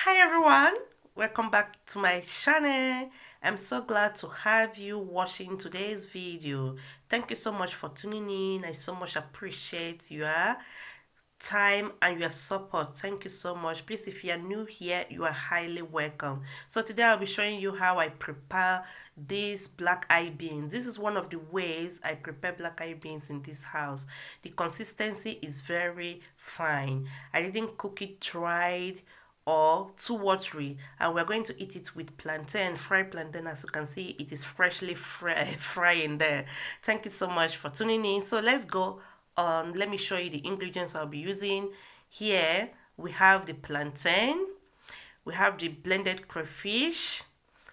Hi everyone, welcome back to my channel. I'm so glad to have you watching today's video. Thank you so much for tuning in. I so much appreciate your time and your support. Thank you so much. Please, if you are new here, you are highly welcome. So today I'll be showing you how I prepare these black eye beans. This is one of the ways I prepare black eye beans in this house. The consistency is very fine. I didn't cook it dried or too watery, and we're going to eat it with plantain, fried plantain. As you can see, it is freshly frying there. Thank you so much for tuning in. So let's go on. Let me show you the ingredients I'll be using. Here we have the plantain, we have the blended crayfish,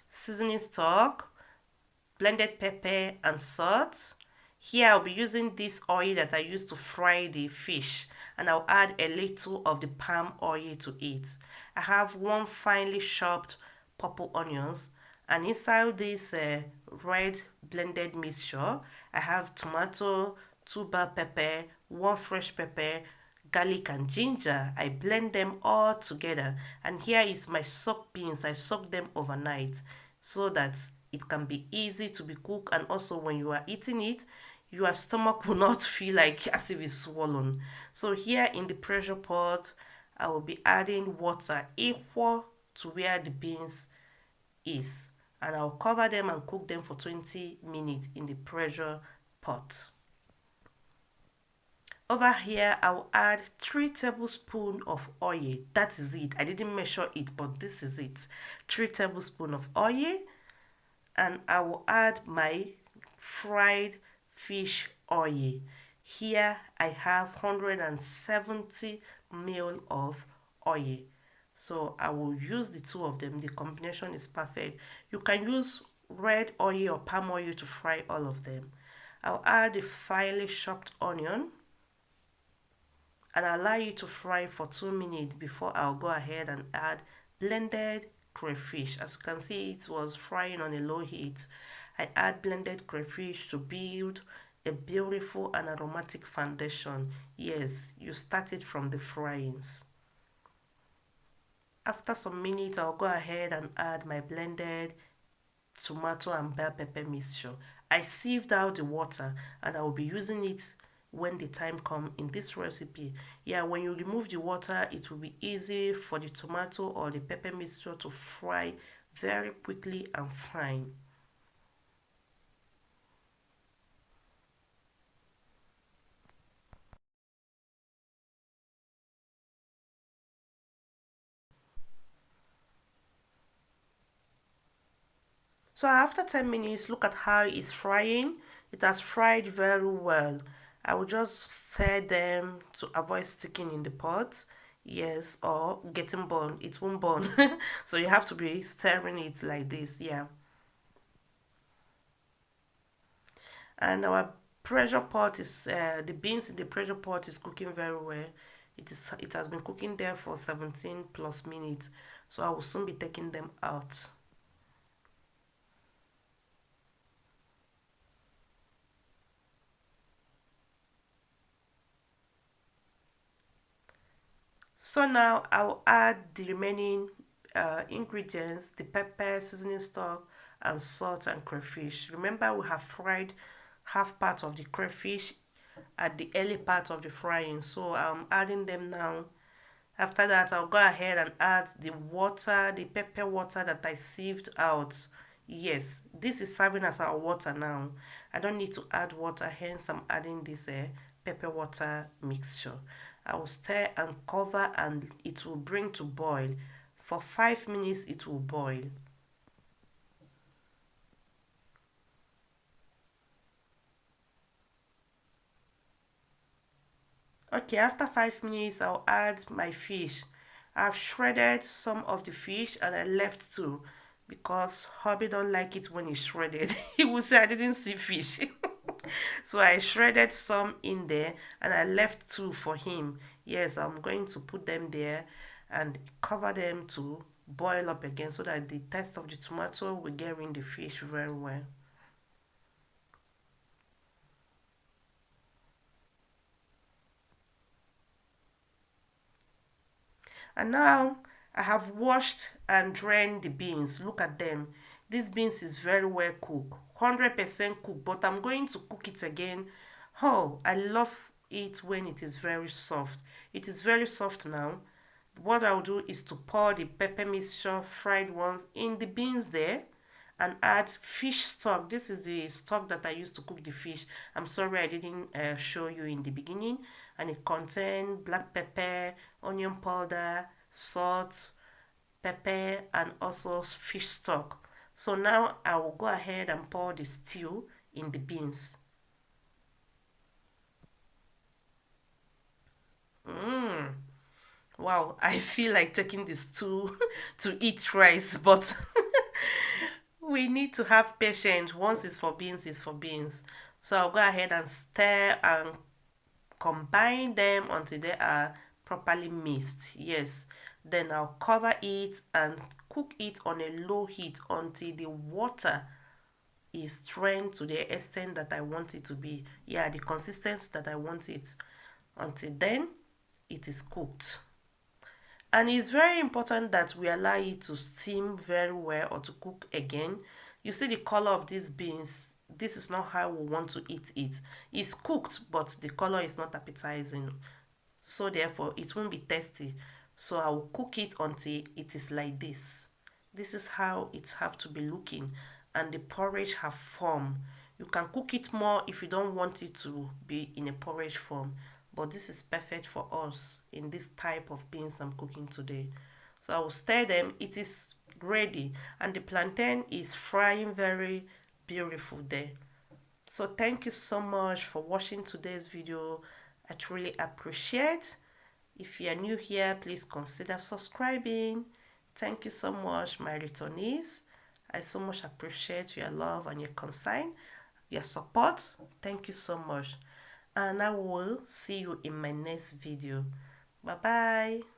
seasoning stock, blended pepper and salt. Here I'll be using this oil that I used to fry the fish, and I'll add a little of the palm oil to it. I have one finely chopped purple onions, and inside this red blended mixture I have tomato, two bell pepper, one fresh pepper, garlic and ginger. I blend them all together, and here is my soaked beans. I soak them overnight so that it can be easy to be cooked, and also when you are eating it, your stomach will not feel like as if it's swollen. So here in the pressure pot, I will be adding water equal to where the beans is, and I'll cover them and cook them for 20 minutes in the pressure pot. Over here, I'll add 3 tablespoons of oil. That is it. I didn't measure it, but this is it. 3 tablespoons of oil, and I will add my fried fish oil. Here I have 170 ml of oil. So I will use the two of them. The combination is perfect. You can use red oil or palm oil to fry all of them. I'll add the finely chopped onion and allow you to fry for 2 minutes before I'll go ahead and add blended crayfish. As you can see, it was frying on a low heat. I add blended crayfish to build a beautiful and aromatic foundation. Yes, you started from the fryings. After some minutes, I'll go ahead and add my blended tomato and bell pepper mixture. I sieved out the water, and I will be using it when the time comes in this recipe. Yeah, when you remove the water, it will be easy for the tomato or the pepper mixture to fry very quickly and fine. So after 10 minutes, look at how it's frying. It has fried very well. I will just stir them to avoid sticking in the pot. Yes, or getting burned. It won't burn. So you have to be stirring it like this. Yeah. And our pressure pot is the beans in the pressure pot is cooking very well. It has been cooking there for 17 plus minutes. So I will soon be taking them out. So now I'll add the remaining ingredients, the pepper, seasoning stock, and salt and crayfish. Remember, we have fried half part of the crayfish at the early part of the frying. So I'm adding them now. After that, I'll go ahead and add the water, the pepper water that I sieved out. Yes, this is serving as our water now. I don't need to add water, hence I'm adding this pepper water mixture. I will stir and cover, and it will bring to boil. For 5 minutes it will boil. Okay, after 5 minutes I'll add my fish. I've shredded some of the fish and I left two because hubby don't like it when it's shredded. He will say I didn't see fish. So I shredded some in there and I left two for him. Yes, I'm going to put them there and cover them to boil up again so that the taste of the tomato will get in the fish very well. And now I have washed and drained the beans. Look at them. This beans is very well cooked. 100% cooked, but I'm going to cook it again. Oh, I love it when it is very soft. It is very soft now. What I'll do is to pour the pepper mixture, fried ones, in the beans there and add fish stock. This is the stock that I used to cook the fish. I'm sorry I didn't show you in the beginning. And it contains black pepper, onion powder, salt, pepper, and also fish stock. So now I will go ahead and pour the stew in the beans. Mmm. Wow, I feel like taking this to eat rice, but we need to have patience. Once it's for beans, it's for beans. So I'll go ahead and stir and combine them until they are properly mixed. Yes. Then I'll cover it and cook it on a low heat until the water is strained to the extent that I want it to be. Yeah, the consistency that I want it. Until then, it is cooked. And it's very important that we allow it to steam very well or to cook again. You see the color of these beans. This is not how we want to eat it. It's cooked, but the color is not appetizing. So therefore, it won't be tasty. So I will cook it until it is like this. This is how it have to be looking. And the porridge have form. You can cook it more if you don't want it to be in a porridge form. But this is perfect for us in this type of beans I'm cooking today. So I will stir them. It is ready. And the plantain is frying very beautiful there. So thank you so much for watching today's video. I truly appreciate. If you are new here, please consider subscribing. Thank you so much, my returnees. I so much appreciate your love and your concern, your support. Thank you so much. And I will see you in my next video. Bye bye.